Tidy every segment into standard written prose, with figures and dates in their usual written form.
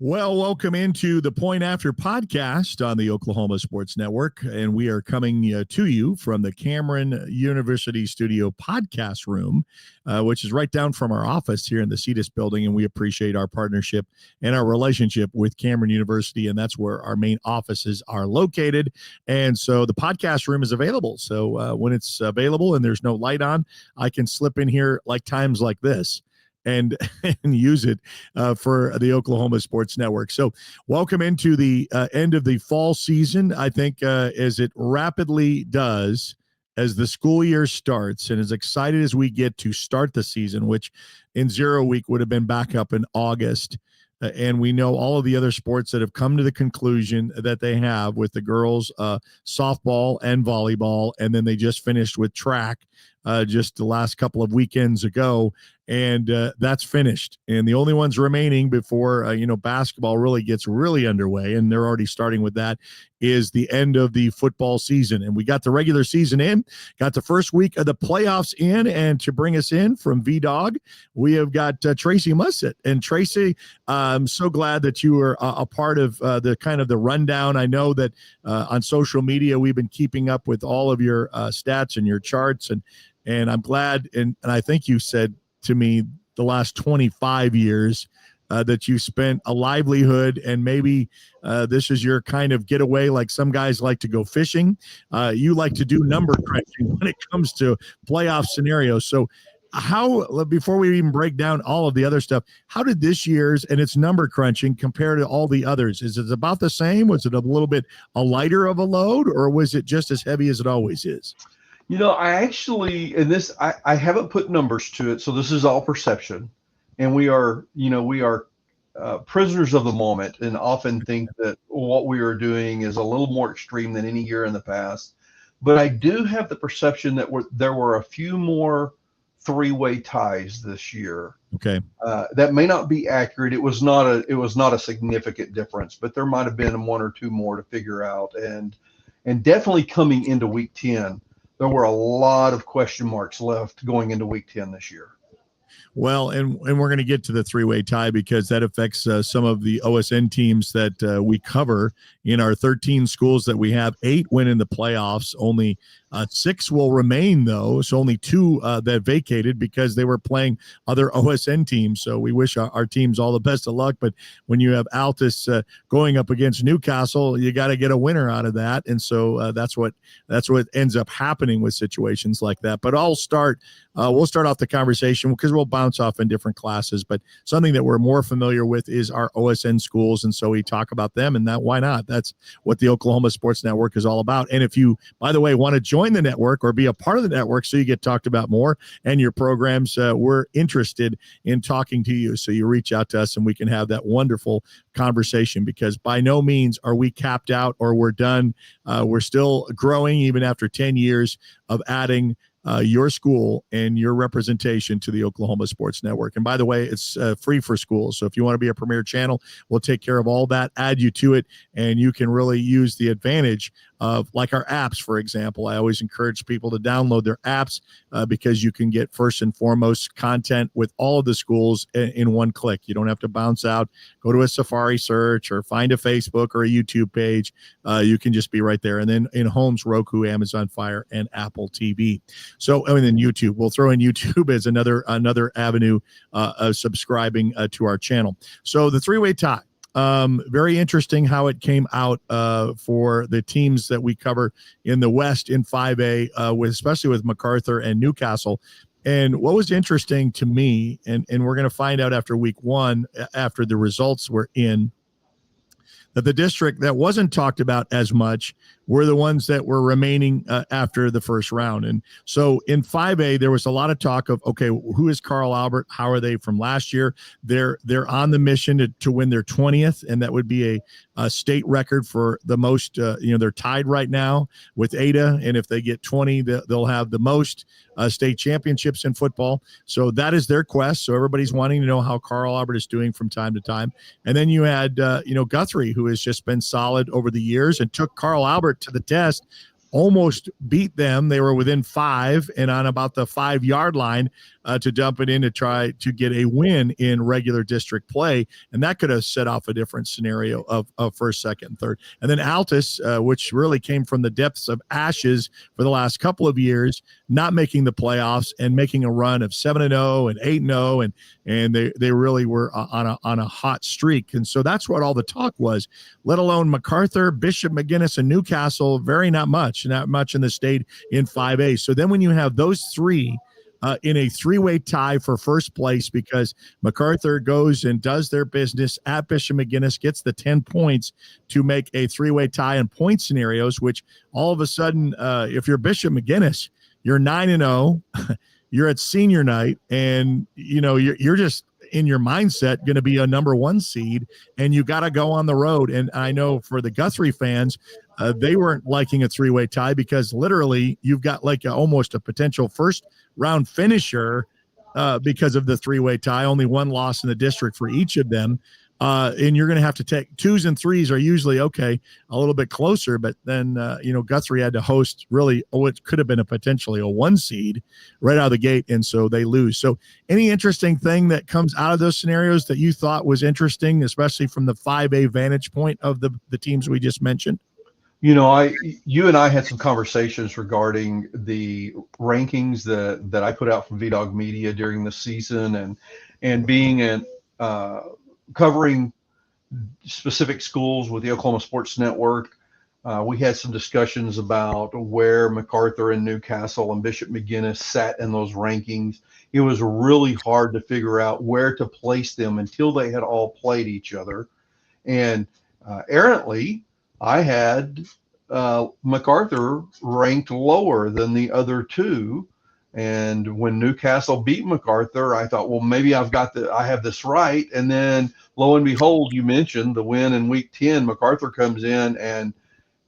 Well, welcome into the Point After podcast on the Oklahoma Sports Network. And we are coming to you from the Cameron University Studio podcast room, which is right down from our office here in the CETUS building. And we appreciate our partnership and our relationship with Cameron University. And that's where our main offices are located. And so the podcast room is available. So when it's available and there's no light on, I can slip in here like times like this and use it for the Oklahoma Sports Network. So welcome into the end of the fall season. I think as it rapidly does, as the school year starts, and as excited as we get to start the season, which in 0 week would have been back up in August, and we know all of the other sports that have come to the conclusion that they have with the girls softball and volleyball, and then they just finished with track just the last couple of weekends ago, and that's finished. And the only ones remaining before basketball really gets really underway, and they're already starting with that, is the end of the football season. And we got the regular season in, got the first week of the playoffs in, and to bring us in from VDog, we have got Tracy Mussett. And Tracy, I'm so glad that you were a part of the kind of the rundown. I know that on social media we've been keeping up with all of your stats and your charts, and I'm glad, and I think you said to me the last 25 years that you spent a livelihood, and maybe this is your kind of getaway, like some guys like to go fishing. You like to do number crunching when it comes to playoff scenarios. So how, before we even break down all of the other stuff, how did this year's and its number crunching compare to all the others? Is it about the same? Was it a little bit a lighter of a load, or was it just as heavy as it always is? I actually, and this, I haven't put numbers to it, so this is all perception. And we are prisoners of the moment and often think that what we are doing is a little more extreme than any year in the past. But I do have the perception that there were a few more three-way ties this year. Okay. That may not be accurate. It was not a significant difference, but there might have been one or two more to figure out. And definitely coming into week 10, there were a lot of question marks left going into week 10 this year. Well, and we're going to get to the three-way tie because that affects some of the OSN teams that we cover in our 13 schools that we have. 8 win in the playoffs. Only 6 will remain, though. So only 2 that vacated because they were playing other OSN teams. So we wish our teams all the best of luck. But when you have Altus going up against Newcastle, you got to get a winner out of that. And so that's what ends up happening with situations like that. But we'll start off the conversation because we'll bounce off in different classes. But something that we're more familiar with is our OSN schools. And so we talk about them, and why not? That's what the Oklahoma Sports Network is all about. And if you, by the way, want to join the network or be a part of the network so you get talked about more and your programs, we're interested in talking to you. So you reach out to us and we can have that wonderful conversation, because by no means are we capped out or we're done. We're still growing even after 10 years of adding your school and your representation to the Oklahoma Sports Network. And by the way, it's free for schools. So if you want to be a premier channel, we'll take care of all that, add you to it, and you can really use the advantage of, like, our apps, for example. I always encourage people to download their apps because you can get first and foremost content with all of the schools in one click. You don't have to bounce out, go to a Safari search, or find a Facebook or a YouTube page. You can just be right there. And then in homes, Roku, Amazon Fire, and Apple TV. So, and then YouTube. We'll throw in YouTube as another avenue of subscribing to our channel. So the three-way tie. Very interesting how it came out for the teams that we cover in the West in 5A, especially with MacArthur and Newcastle. And what was interesting to me, and we're going to find out after week 1, after the results were in, that the district that wasn't talked about as much were the ones that were remaining after the first round. And so in 5A, there was a lot of talk of, okay, who is Carl Albert? How are they from last year? They're on the mission to win their 20th, and that would be a state record for the most. They're tied right now with Ada, and if they get 20, they'll have the most state championships in football. So that is their quest. So everybody's wanting to know how Carl Albert is doing from time to time. And then you had, Guthrie, who has just been solid over the years and took Carl Albert to the test, almost beat them. They were within 5 and on about the 5-yard line. to dump it in to try to get a win in regular district play. And that could have set off a different scenario of first, second, and third. And then Altus, which really came from the depths of ashes for the last couple of years, not making the playoffs and making a run of 7-0 and 8-0, and they really were on a hot streak. And so that's what all the talk was, let alone MacArthur, Bishop McGuinness, and Newcastle, not much in the state in 5A. So then when you have those three in a three-way tie for first place, because MacArthur goes and does their business at Bishop McGuinness, gets the 10 points to make a three-way tie in point scenarios, which all of a sudden, if you're Bishop McGuinness, you're 9-0, you're at senior night, and you're just in your mindset going to be a number one seed, and you got to go on the road. And I know for the Guthrie fans, they weren't liking a three-way tie, because literally you've got like almost a potential first round finisher because of the three-way tie, only one loss in the district for each of them. And you're going to have to take 2s and 3s are usually okay, a little bit closer, but then, Guthrie had to host really what could have been potentially a 1 seed right out of the gate. And so they lose. So any interesting thing that comes out of those scenarios that you thought was interesting, especially from the 5A vantage point of the teams we just mentioned? You and I had some conversations regarding the rankings that I put out from VDog Media during the season, and being in covering specific schools with the Oklahoma Sports Network. We had some discussions about where MacArthur and Newcastle and Bishop McGuinness sat in those rankings. It was really hard to figure out where to place them until they had all played each other. And errantly, I had MacArthur ranked lower than the other two. And when Newcastle beat MacArthur, I thought, well, maybe I have this right. And then lo and behold, you mentioned the win in week 10, MacArthur comes in and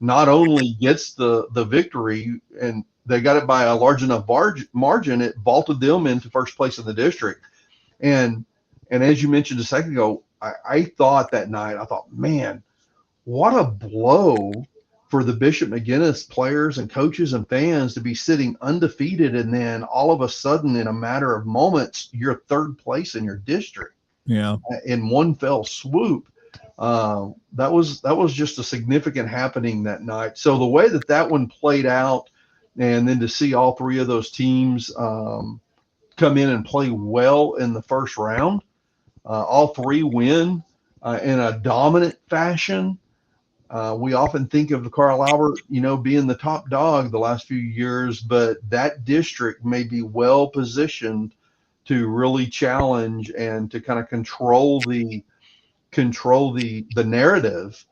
not only gets the victory, and they got it by a large enough margin, it vaulted them into first place in the district. And as you mentioned a second ago, I thought that night, man, what a blow for the Bishop McGuinness players and coaches and fans to be sitting undefeated, and then all of a sudden, in a matter of moments, you're third place in your district. Yeah, in one fell swoop. That was just a significant happening that night. So the way that one played out, and then to see all three of those teams come in and play well in the first round, all three win in a dominant fashion. We often think of Carl Albert, being the top dog the last few years, but that district may be well positioned to really challenge and to kind of control the narrative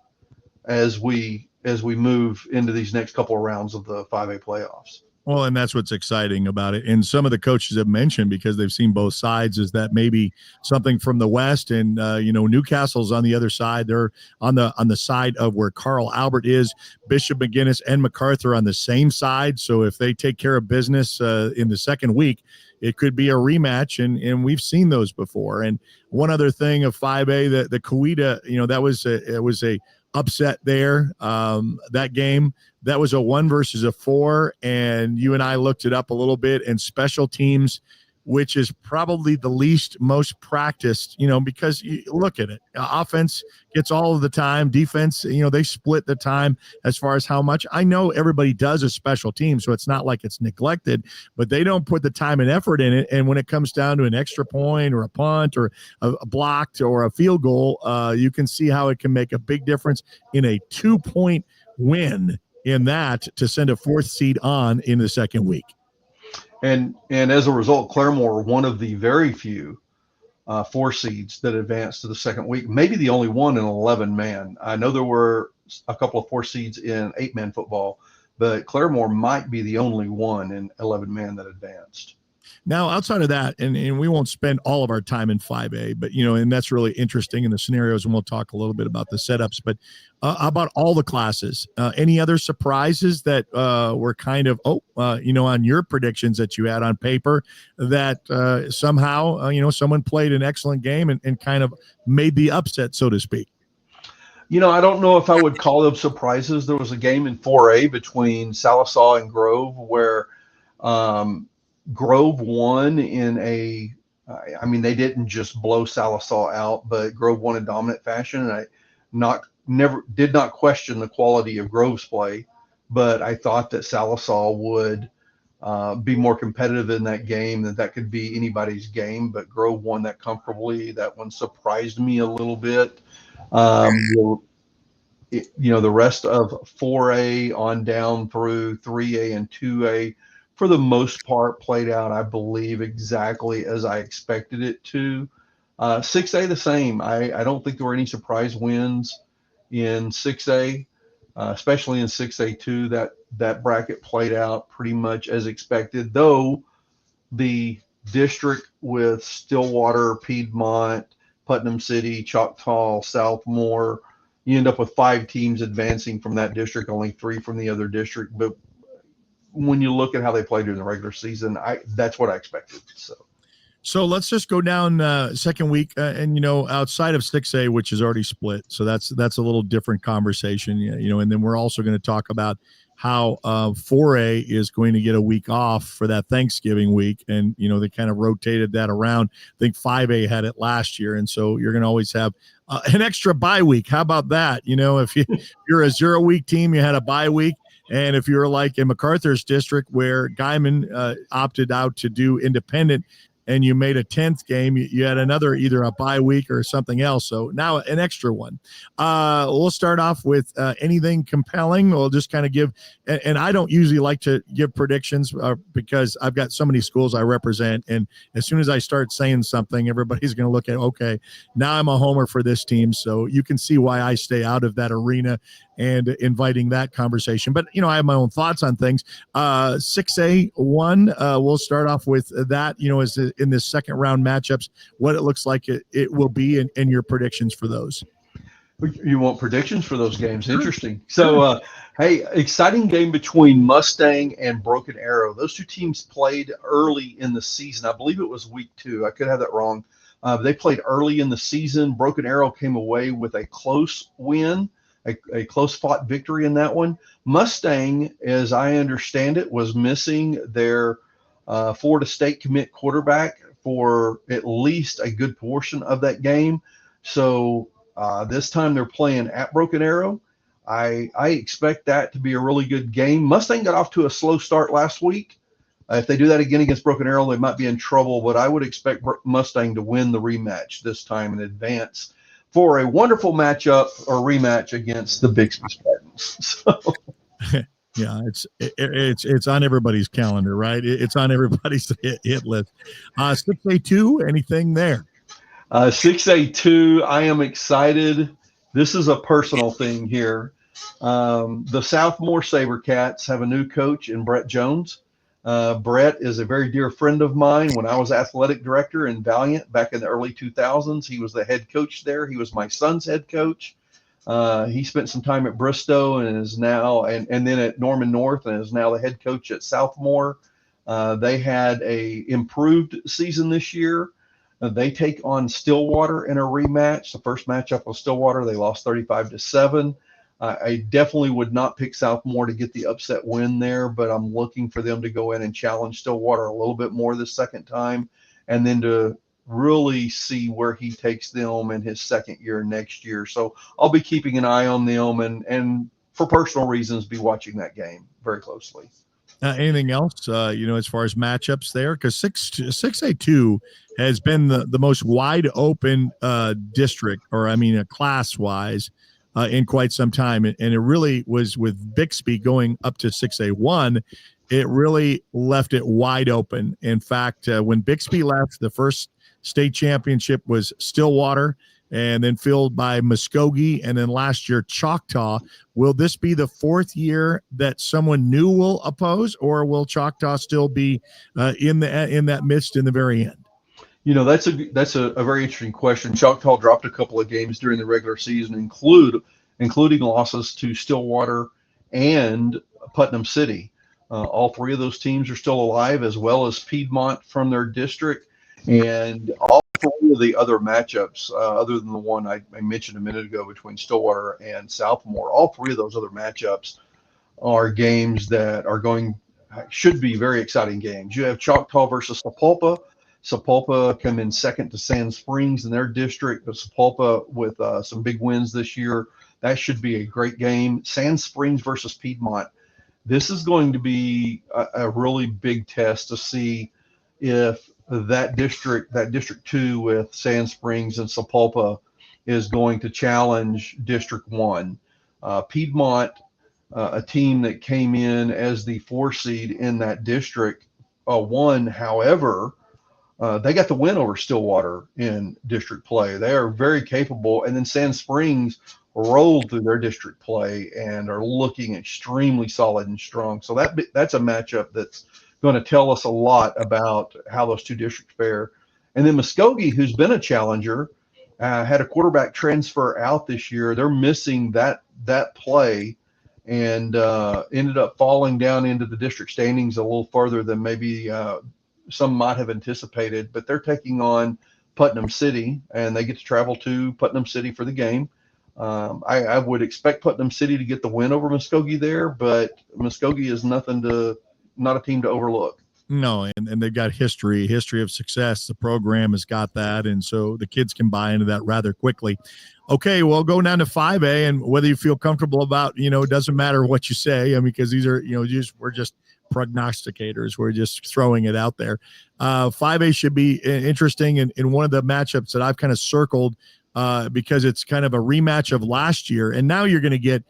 as we move into these next couple of rounds of the 5A playoffs. Well, and that's what's exciting about it. And some of the coaches have mentioned, because they've seen both sides, is that maybe something from the West, and Newcastle's on the other side. They're on the side of where Carl Albert is. Bishop McGuinness and MacArthur on the same side. So if they take care of business in the second week, it could be a rematch, and we've seen those before. And one other thing of 5A, the Coweta, it was a upset there. That game, that was a 1 versus a 4, and you and I looked it up a little bit, and special teams, which is probably the least most practiced, because you look at it, offense gets all of the time, defense, they split the time as far as how much. I know everybody does a special team, so it's not like it's neglected, but they don't put the time and effort in it. And when it comes down to an extra point or a punt or a blocked or a field goal, you can see how it can make a big difference in a 2-point win in that to send a 4th seed on in the second week. And as a result, Claremore, one of the very few 4 seeds that advanced to the second week, maybe the only one in 11-man. I know there were a couple of 4 seeds in 8-man football, but Claremore might be the only one in 11-man that advanced. Now, outside of that, and we won't spend all of our time in 5A, but, and that's really interesting in the scenarios, and we'll talk a little bit about the setups, but about all the classes, any other surprises that were kind of, on your predictions that you had on paper that somehow, someone played an excellent game and kind of made the upset, so to speak? I don't know if I would call them surprises. There was a game in 4A between Salisaw and Grove where Grove won in I mean, they didn't just blow Salisaw out, but Grove won in dominant fashion. And I never did not question the quality of Grove's play, but I thought that Salisaw would be more competitive in that game, that could be anybody's game. But Grove won that comfortably. That one surprised me a little bit. Um, the rest of 4A on down through 3A and 2A, for the most part, played out, I believe, exactly as I expected it to. 6A, the same. I don't think there were any surprise wins in 6A, especially in 6A2. That bracket played out pretty much as expected, though the district with Stillwater, Piedmont, Putnam City, Choctaw, Southmore, you end up with 5 teams advancing from that district, only 3 from the other district. But when you look at how they played during the regular season, that's what I expected. So let's just go down second week, and outside of 6A, which is already split, so that's a little different conversation, and then we're also going to talk about how 4A is going to get a week off for that Thanksgiving week, and they kind of rotated that around. I think 5A had it last year, and so you're going to always have an extra bye week. How about that? If you're a 0-week team, you had a bye week. And if you're like in MacArthur's district, where Guyman opted out to do independent, and you made a 10th game, you had either a bye week or something else. So now an extra one. We'll start off with anything compelling. We'll just kind of give, and I don't usually like to give predictions because I've got so many schools I represent. And as soon as I start saying something, everybody's going to look at, okay, now I'm a homer for this team. So you can see why I stay out of that arena and inviting that conversation. But, I have my own thoughts on things. 6A1, we'll start off with that, as in this second round matchups, what it looks like it will be, and your predictions for those. You want predictions for those games? Interesting. So, hey, exciting game between Mustang and Broken Arrow. Those two teams played early in the season. I believe it was week 2. I could have that wrong. They played early in the season. Broken Arrow came away with a close win, a close-fought victory in that one. Mustang, as I understand it, was missing their Florida State commit quarterback for at least a good portion of that game. So this time they're playing at Broken Arrow. I expect that to be a really good game. Mustang got off to a slow start last week. If they do that again against Broken Arrow, they might be in trouble, but I would expect Mustang to win the rematch this time in advance for a wonderful matchup or rematch against the Bixby Spartans. So. Yeah, it's on everybody's calendar, right? It's on everybody's hit list. 6A2, anything there? 6A2, I am excited. This is a personal thing here. The Southmore SaberCats have a new coach in Brett Jones. Brett is a very dear friend of mine. When I was athletic director in Valiant back in the early 2000s, he was the head coach there. He was my son's head coach. He spent some time at Bristow and is now, and then at Norman North, and is now the head coach at Southmore. They had a improved season this year. They take on Stillwater in a rematch. The first matchup was Stillwater. They lost 35-7. I definitely would not pick Southmore to get the upset win there, but I'm looking for them to go in and challenge Stillwater a little bit more this second time, and then to really see where he takes them in his second year next year. So I'll be keeping an eye on them, and for personal reasons, be watching that game very closely. Anything else, as far as matchups there? Because 6A2 has been the most wide open district, or class-wise, in quite some time. And it really was with Bixby going up to 6A1, it really left it wide open. In fact, when Bixby left, the first state championship was Stillwater, and then filled by Muskogee, and then last year Choctaw. Will this be the 4th year that someone new will oppose, or will Choctaw still be in that midst in the very end? That's a very interesting question. Choctaw dropped a couple of games during the regular season, including losses to Stillwater and Putnam City. All 3 of those teams are still alive, as well as Piedmont from their district. And all 3 of the other matchups, other than the one I mentioned a minute ago between Stillwater and Southmore, all 3 of those other matchups are games that are going should be very exciting games. You have Choctaw versus Sapulpa. Sapulpa come in second to Sand Springs in their district, but Sapulpa with some big wins this year. That should be a great game. Sand Springs versus Piedmont. This is going to be a really big test to see if that district 2 with Sand Springs and Sapulpa is going to challenge District 1. Piedmont, a team that came in as the 4 seed in that district, won. However, they got the win over Stillwater in district play. They are very capable. And then Sand Springs rolled through their district play and are looking extremely solid and strong. So that's a matchup that's going to tell us a lot about how those two districts fare. And then Muskogee, who's been a challenger, had a quarterback transfer out this year. They're missing that play and ended up falling down into the district standings a little further than maybe some might have anticipated. But they're taking on Putnam City, and they get to travel to Putnam City for the game. I would expect Putnam City to get the win over Muskogee there, but Muskogee is not a team to overlook. No, and they've got history of success. The program has got that, and so the kids can buy into that rather quickly. Okay, well, go down to 5A, and whether you feel comfortable about, it doesn't matter what you say, because these are, we're just prognosticators. We're just throwing it out there. 5A should be interesting, in one of the matchups that I've kind of circled because it's kind of a rematch of last year, and now you're going to get,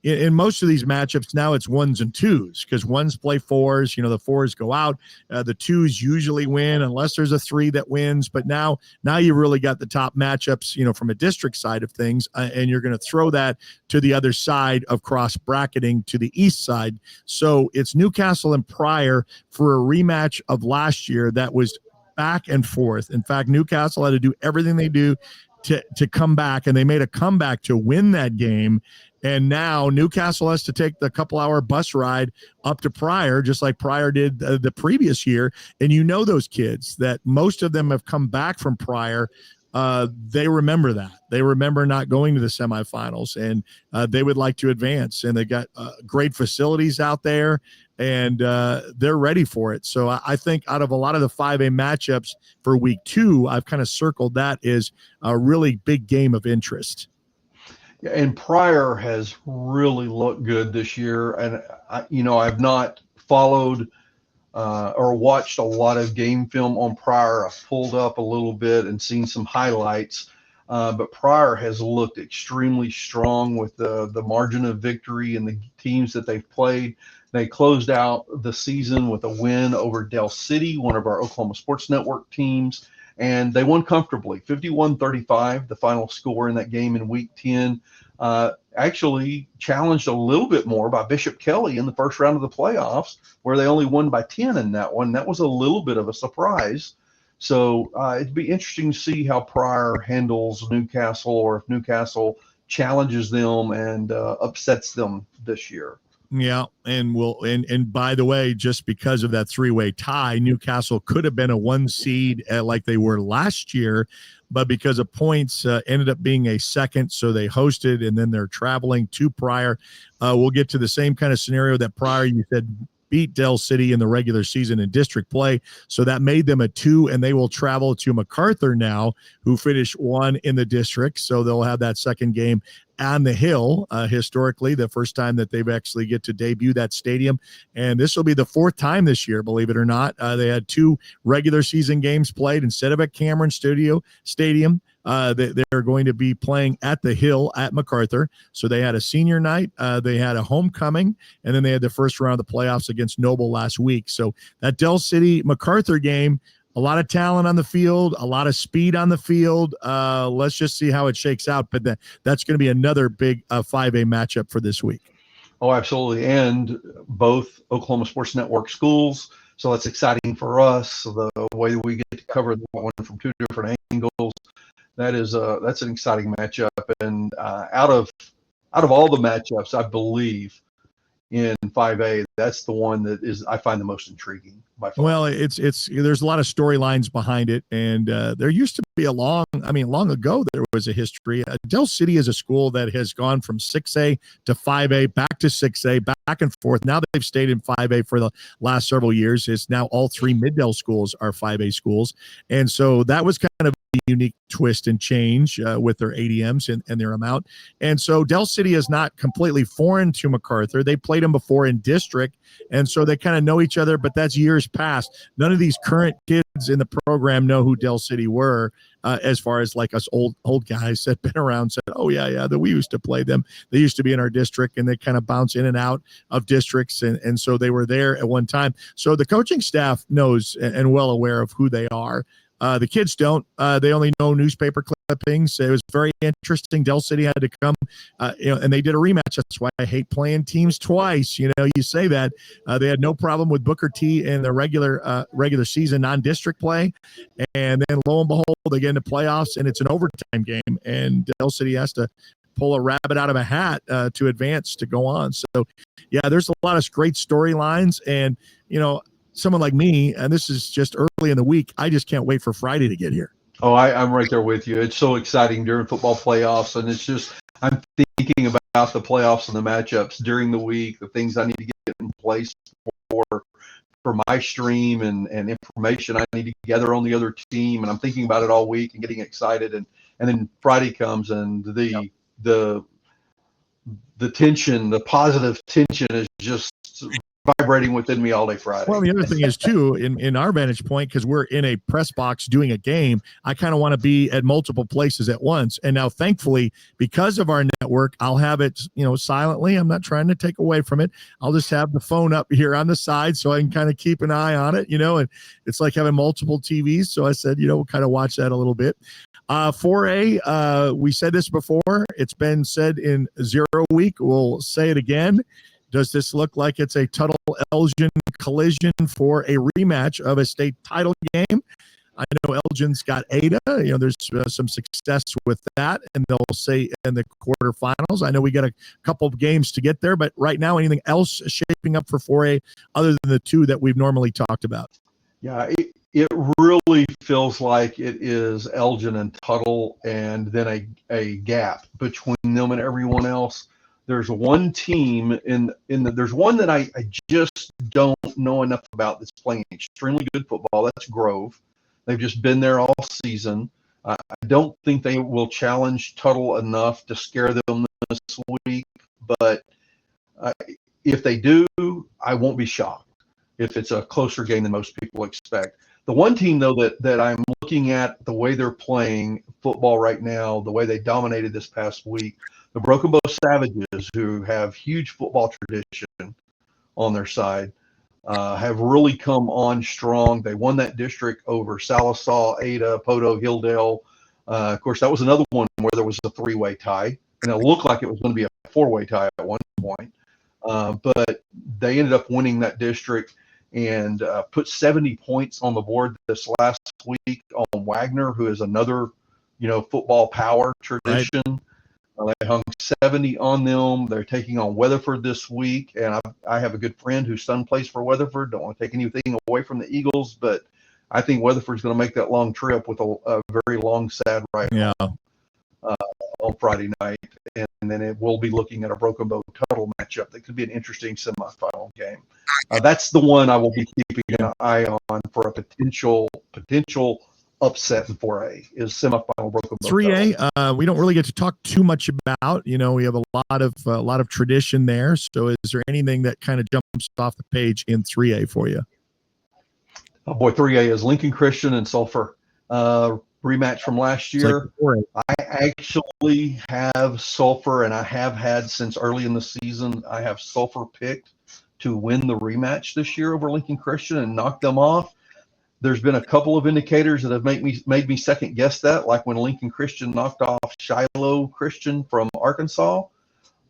in most of these matchups, now it's 1s and 2s because 1s play 4s. The 4s go out. The 2s usually win unless there's a 3 that wins. But now you really got the top matchups, from a district side of things, and you're going to throw that to the other side of cross bracketing to the east side. So it's Newcastle and Pryor for a rematch of last year that was back and forth. In fact, Newcastle had to do everything they do to come back, and they made a comeback to win that game. And now Newcastle has to take the couple-hour bus ride up to Pryor, just like Pryor did the previous year. And those kids, that most of them have come back from Pryor. They remember that. They remember not going to the semifinals, and they would like to advance. And they got great facilities out there, and they're ready for it. So I think out of a lot of the 5A matchups for week 2, I've kind of circled that as a really big game of interest. And Pryor has really looked good this year. And, I've not followed or watched a lot of game film on Pryor. I've pulled up a little bit and seen some highlights. But Pryor has looked extremely strong with the margin of victory and the teams that they've played. They closed out the season with a win over Del City, one of our Oklahoma Sports Network teams. And they won comfortably, 51-35, the final score in that game in week 10. Actually challenged a little bit more by Bishop Kelly in the first round of the playoffs, where they only won by 10 in that one. That was a little bit of a surprise. So it'd be interesting to see how Pryor handles Newcastle, or if Newcastle challenges them and upsets them this year. Yeah, and by the way, just because of that 3-way tie, Newcastle could have been a 1 seed like they were last year, but because of points, ended up being a 2nd, so they hosted, and then they're traveling to Pryor. We'll get to the same kind of scenario that Pryor, you said, beat Del City in the regular season in district play, so that made them a 2, and they will travel to MacArthur now, who finished 1 in the district, so they'll have that second game on the hill, historically, the first time that they've actually get to debut that stadium. And this will be the 4th time this year, believe it or not. They had 2 regular season games played instead of at Cameron Stadium. They're going to be playing at the Hill at MacArthur. So they had a senior night, they had a homecoming, and then they had the first round of the playoffs against Noble last week. So that Del City MacArthur game, a lot of talent on the field, a lot of speed on the field. Let's just see how it shakes out. But that's going to be another big 5A matchup for this week. Oh, absolutely. And both Oklahoma Sports Network schools. So that's exciting for us. The way that we get to cover that one from 2 different angles, that's an exciting matchup. And out of all the matchups, I believe in 5A, that's the one that I find the most intriguing. by far. Well, it's there's a lot of storylines behind it, and there used to be long ago there was a history. Del City is a school that has gone from 6A to 5A, back to 6A, back and forth. Now they've stayed in 5A for the last several years. It's now all three Mid-Del schools are 5A schools, and so that was kind of a unique twist and change with their ADMs and their amount. And so Del City is not completely foreign to MacArthur. They played them before in district, and so they kind of know each other, but that's years past. None of these current kids in the program know who Del City were, as far as like us old guys that been around said, oh, yeah, that we used to play them. They used to be in our district, and they kind of bounce in and out of districts, and so they were there at one time. So the coaching staff knows and well aware of who they are. The kids don't. They only know newspaper clippings. It was very interesting. Del City had to come, and they did a rematch. That's why I hate playing teams twice. You say that. They had no problem with Booker T in the regular season non-district play, and then lo and behold, they get into playoffs, and it's an overtime game, and Del City has to pull a rabbit out of a hat to advance to go on. So, yeah, there's a lot of great storylines, and someone like me, and this is just early in the week, I just can't wait for Friday to get here. Oh, I'm right there with you. It's so exciting during football playoffs, and it's just I'm thinking about the playoffs and the matchups during the week, the things I need to get in place for my stream and information I need to gather on the other team, and I'm thinking about it all week and getting excited, and then Friday comes and the tension, the positive tension is just vibrating within me all day Friday. Well, the other thing is too, in our vantage point, because we're in a press box doing a game, I kind of want to be at multiple places at once. And now, thankfully, because of our network, I'll have it, silently. I'm not trying to take away from it. I'll just have the phone up here on the side so I can kind of keep an eye on it, and it's like having multiple TVs. So I said, we'll kind of watch that a little bit. 4A, we said this before. It's been said in 0 week. We'll say it again. Does this look like it's a Tuttle-Elgin collision for a rematch of a state title game? I know Elgin's got Ada. There's some success with that, and they'll say in the quarterfinals. I know we got a couple of games to get there, but right now, anything else shaping up for 4A other than the two that we've normally talked about? Yeah, it really feels like it is Elgin and Tuttle, and then a gap between them and everyone else. There's one team there's one that I just don't know enough about that's playing extremely good football. That's Grove. They've just been there all season. I don't think they will challenge Tuttle enough to scare them this week, but if they do, I won't be shocked if it's a closer game than most people expect. The one team, though, that I'm looking at the way they're playing football right now, the way they dominated this past week, the Broken Bow Savages, who have huge football tradition on their side, have really come on strong. They won that district over Salisaw, Ada, Poto, Hilldale. Of course, that was another one where there was a three-way tie, and it looked like it was going to be a four-way tie at one point. But they ended up winning that district and put 70 points on the board this last week on Wagner, who is another, football power tradition. Right. They hung 70 on them. They're taking on Weatherford this week, and I have a good friend whose son plays for Weatherford. Don't want to take anything away from the Eagles, but I think Weatherford's going to make that long trip with a very long, sad ride on Friday night, and then we'll be looking at a Broken Bow Tuttle matchup that could be an interesting semifinal game. That's the one I will be keeping an eye on for a potential upset in 4A is semifinal Broken Bow. 3A, we don't really get to talk too much about. We have a lot of tradition there. So, is there anything that kind of jumps off the page in 3A for you? Oh boy, 3A is Lincoln Christian and Sulphur. Rematch from last year. I actually have Sulphur, and I have had since early in the season. I have Sulphur picked to win the rematch this year over Lincoln Christian and knock them off. There's been a couple of indicators that have made me second guess that, like when Lincoln Christian knocked off Shiloh Christian from Arkansas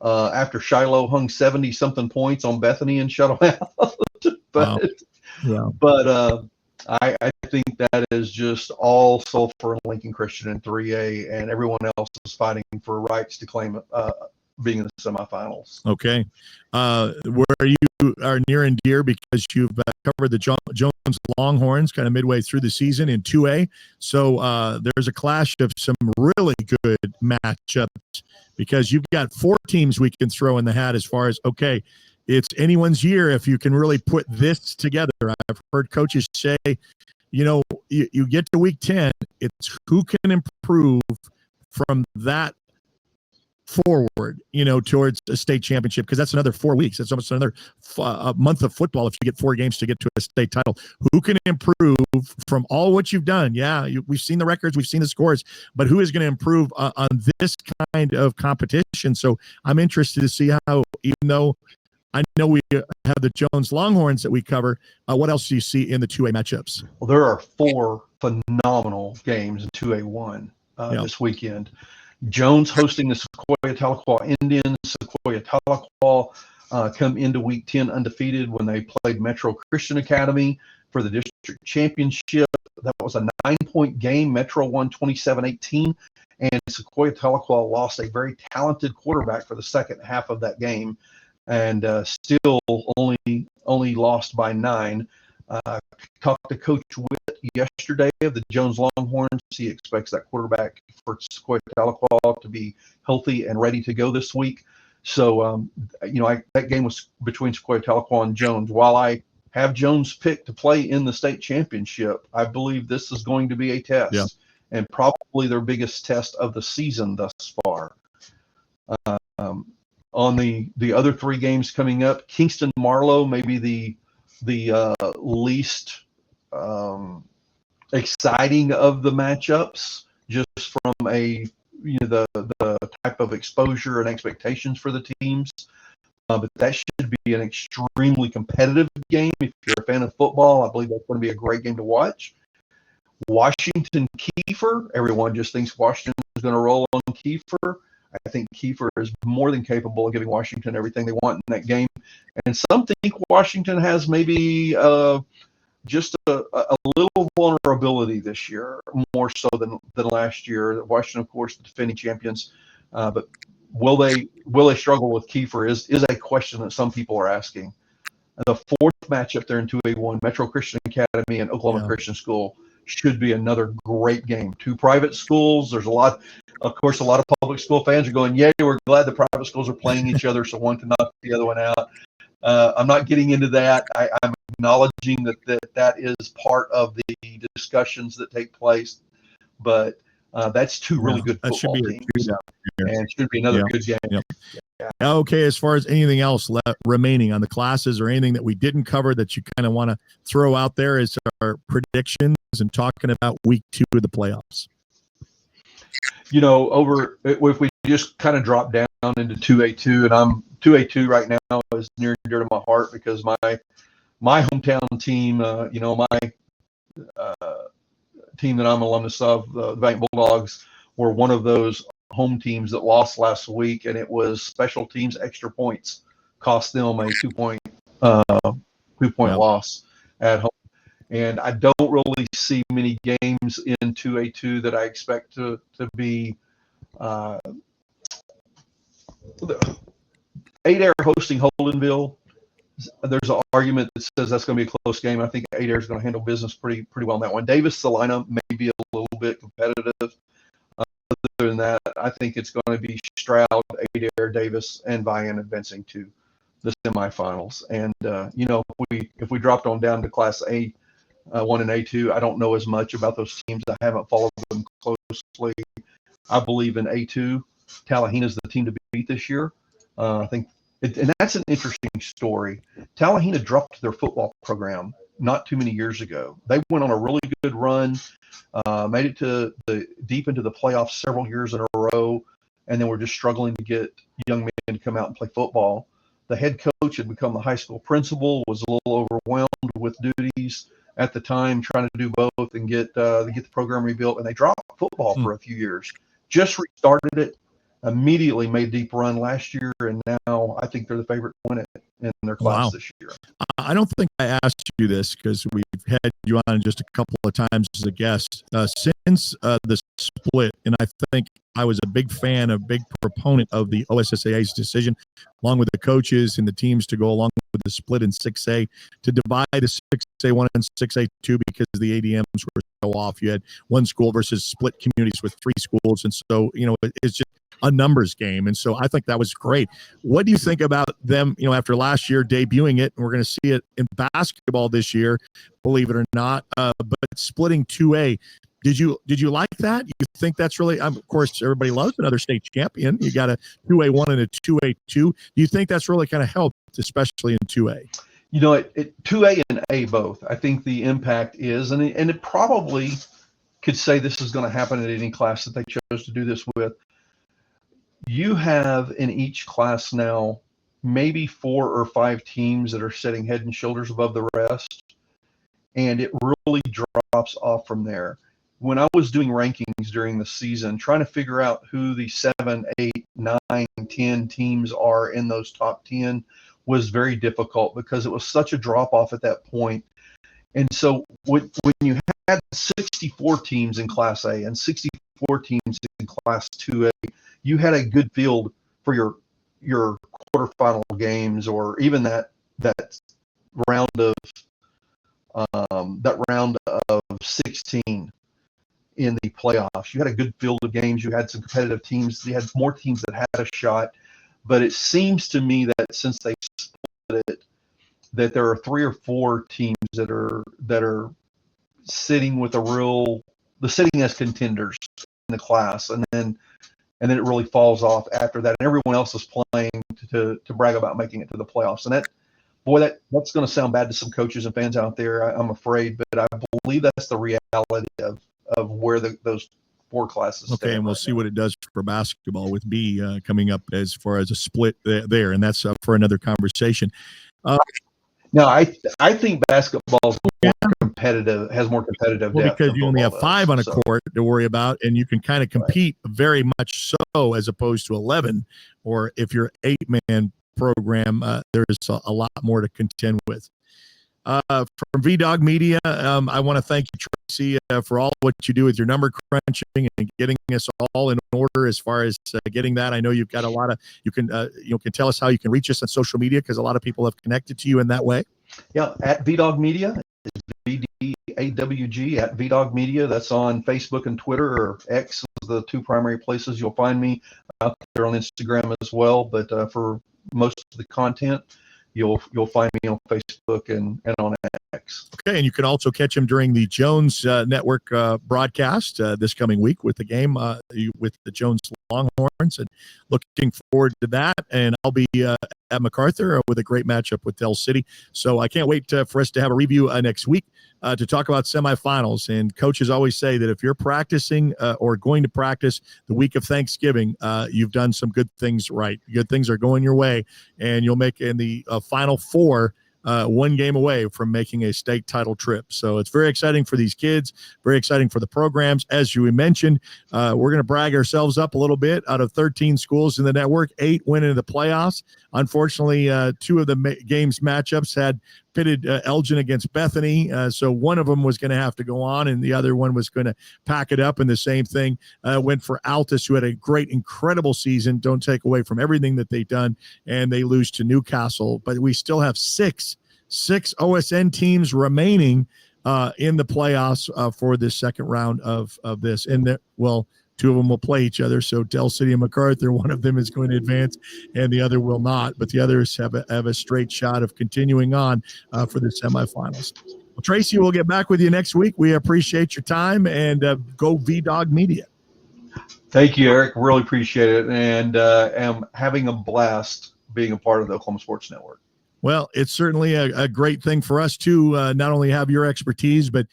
after Shiloh hung 70-something points on Bethany and shut them out. But I think that is just all Sulphur and Lincoln Christian in 3A, and everyone else is fighting for rights to claim being in the semifinals. Okay. Where you are near and dear because you've covered the Jones Longhorns kind of midway through the season in 2A. So there's a clash of some really good matchups because you've got 4 teams we can throw in the hat as far as, okay, it's anyone's year if you can really put this together. I've heard coaches say, you get to week 10, it's who can improve from that forward, towards a state championship, because that's another 4 weeks. That's almost another month of football if you get 4 games to get to a state title. Who can improve from all what you've done? Yeah, we've seen the records, we've seen the scores, but who is going to improve on this kind of competition? So I'm interested to see how, even though I know we have the Jones Longhorns that we cover, what else do you see in the 2A matchups? Well, there are 4 phenomenal games in 2A1 this weekend. Jones hosting the Sequoia Tahlequah Indians. Sequoia Tahlequah come into week 10 undefeated when they played Metro Christian Academy for the district championship. That was a 9-point game. Metro won 27-18, and Sequoia Tahlequah lost a very talented quarterback for the second half of that game, and still only lost by 9. Talked to Coach Witt yesterday of the Jones Longhorns. He expects that quarterback for Sequoia Tahlequah to be healthy and ready to go this week. So, that game was between Sequoia Tahlequah and Jones. While I have Jones picked to play in the state championship, I believe this is going to be a test, and probably their biggest test of the season thus far. On the other 3 games coming up, Kingston Marlowe, maybe the least exciting of the matchups, just from the type of exposure and expectations for the teams. But that should be an extremely competitive game. If you're a fan of football, I believe that's going to be a great game to watch. Washington Kiefer, everyone just thinks Washington is going to roll on Kiefer. I think Kiefer is more than capable of giving Washington everything they want in that game. And some think Washington has maybe just a little vulnerability this year, more so than last year. Washington, of course, the defending champions. But will they struggle with Kiefer is a question that some people are asking. And the 4th matchup there in 2A1, Metro Christian Academy and Oklahoma Christian School, should be another great game. 2 private schools. There's a lot of public school fans are going, yay, we're glad the private schools are playing each other so one can knock the other one out. I'm not getting into that. I'm acknowledging that is part of the discussions that take place, but that's 2 really good football teams, and it should be another good game. Yeah. Okay, as far as anything else remaining on the classes or anything that we didn't cover that you kind of want to throw out there as our predictions and talking about week 2 of the playoffs? If we just kind of drop down into 2A2, and I'm 2A2 right now is near and dear to my heart because my hometown team, my team that I'm alumnus of, the Bank Bulldogs, were one of those home teams that lost last week, and it was special teams extra points cost them a 2-point loss at home. And I don't really see many games in 2A2 that I expect to be Adair hosting Holdenville. There's an argument that says that's going to be a close game. I think Adair is going to handle business pretty well in that one. Davis Salina may be a little bit competitive. Other than that, I think it's going to be Stroud, Adair, Davis, and Vian advancing to the semifinals. And if we dropped on down to Class A, 1 and A2, I don't know as much about those teams. I haven't followed them closely. I believe in A2, Tallahena is the team to beat this year. I think, and that's an interesting story. Tallahena dropped their football program not too many years ago. They went on a really good run, made it to deep into the playoffs several years in a row, and then we're just struggling to get young men to come out and play football. The head coach had become the high school principal, was a little overwhelmed with duties at the time, trying to do both and get the program rebuilt, and they dropped football for a few years. Just restarted it, immediately made a deep run last year, and now I think they're the favorite to win it in their class this year. I don't think I asked you this because we've had you on just a couple of times as a guest. Since the split, and I think I was a big fan, a big proponent of the OSSAA's decision, along with the coaches and the teams, to go along with the split in 6A, to divide the 6A1 and 6A2 because the ADMs were so off. You had one school versus split communities with 3 schools. And so, it's just a numbers game. And so I think that was great. What do you think about them, after last year debuting it, and we're going to see it in basketball this year, believe it or not, but splitting 2A? Did you like that? You think that's really, of course, everybody loves another state champion. You got a 2A1 and a 2A2. Do you think that's really kind of helped, especially in 2A? 2A and A both. I think the impact is, and it probably could say this is going to happen at any class that they chose to do this with. You have in each class now maybe 4 or 5 teams that are sitting head and shoulders above the rest, and it really drops off from there. When I was doing rankings during the season, trying to figure out who the 7, 8, 9, 10 teams are in those top 10 was very difficult because it was such a drop off at that point. And so when you had 64 teams in Class A and 64 teams in Class 2A, you had a good field for your quarterfinal games, or even that round of 16 in the playoffs. You had a good field of games. You had some competitive teams. You had more teams that had a shot. But it seems to me that since they split it, that there are 3 or 4 teams that are sitting with sitting as contenders in the class, and then it really falls off after that, and everyone else is playing to brag about making it to the playoffs. And that's going to sound bad to some coaches and fans out there, I'm afraid, but I believe that's the reality of where those 4 classes. Okay, and we'll see what it does for basketball with B coming up as far as a split there, and that's for another conversation. No, I think basketball is more competitive, has more competitive depth. Because you only have 5 on a court to worry about, and you can kind of compete very much so, as opposed to 11, or if you're 8-man program, there's a lot more to contend with. From VDog Media, I want to thank you, Tracy, for all what you do with your number crunching and getting us all in order as far as getting that. I know you've got a lot of, you can tell us how you can reach us on social media, because a lot of people have connected to you in that way. Yeah, at VDog Media, it's VDAWG at VDog Media. That's on Facebook and Twitter, or X is the 2 primary places you'll find me. Out there on Instagram as well, but for most of the content, you'll find me on Facebook and on X. Okay, and you can also catch him during the Jones Network broadcast this coming week with the game with the Jones Longhorns, and looking forward to that. And I'll be at MacArthur with a great matchup with Del City. So I can't wait for us to have a review next week to talk about semifinals. And coaches always say that if you're practicing or going to practice the week of Thanksgiving, you've done some good things right. Good things are going your way, and you'll make in the Final Four 1 game away from making a state title trip. So it's very exciting for these kids, very exciting for the programs. As you mentioned, we're going to brag ourselves up a little bit. Out of 13 schools in the network, 8 went into the playoffs. Unfortunately, 2 of the games matchups had pitted Elgin against Bethany. So one of them was going to have to go on, and the other one was going to pack it up. And the same thing went for Altus, who had a great, incredible season. Don't take away from everything that they've done. And they lose to Newcastle. But we still have six OSN teams remaining in the playoffs for this second round of this. And 2 of them will play each other. So Del City and MacArthur, one of them is going to advance and the other will not. But the others have a straight shot of continuing on for the semifinals. Well, Tracy, we'll get back with you next week. We appreciate your time, and go VDog Media. Thank you, Eric. Really appreciate it, and am having a blast being a part of the Oklahoma Sports Network. Well, it's certainly a great thing for us to not only have your expertise, but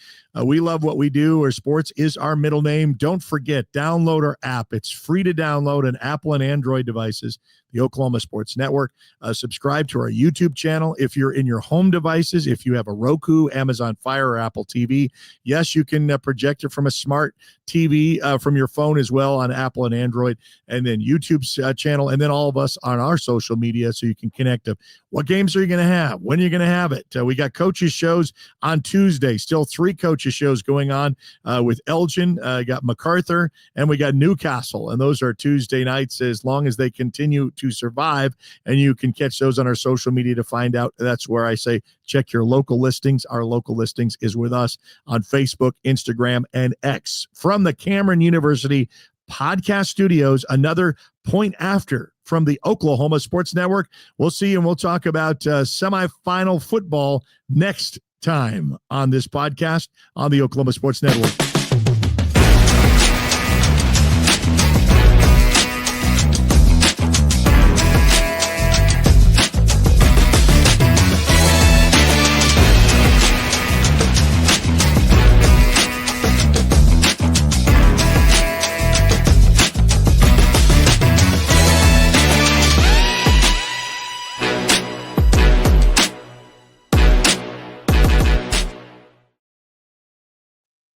we love what we do. Our sports is our middle name. Don't forget, download our app. It's free to download on Apple and Android devices, the Oklahoma Sports Network. Subscribe to our YouTube channel. If you're in your home devices, if you have a Roku, Amazon Fire, or Apple TV, yes, you can project it from a smart TV from your phone as well on Apple and Android, and then YouTube's channel, and then all of us on our social media, so you can connect to what games are you going to have, when are you going to have it. We got coaches shows on Tuesday, still 3 coaches of shows going on with Elgin, got MacArthur, and we got Newcastle. And those are Tuesday nights as long as they continue to survive. And you can catch those on our social media to find out. That's where I say check your local listings. Our local listings is with us on Facebook, Instagram, and X. From the Cameron University Podcast Studios, another point after from the Oklahoma Sports Network. We'll see you and we'll talk about semifinal football next time on this podcast on the Oklahoma Sports Network.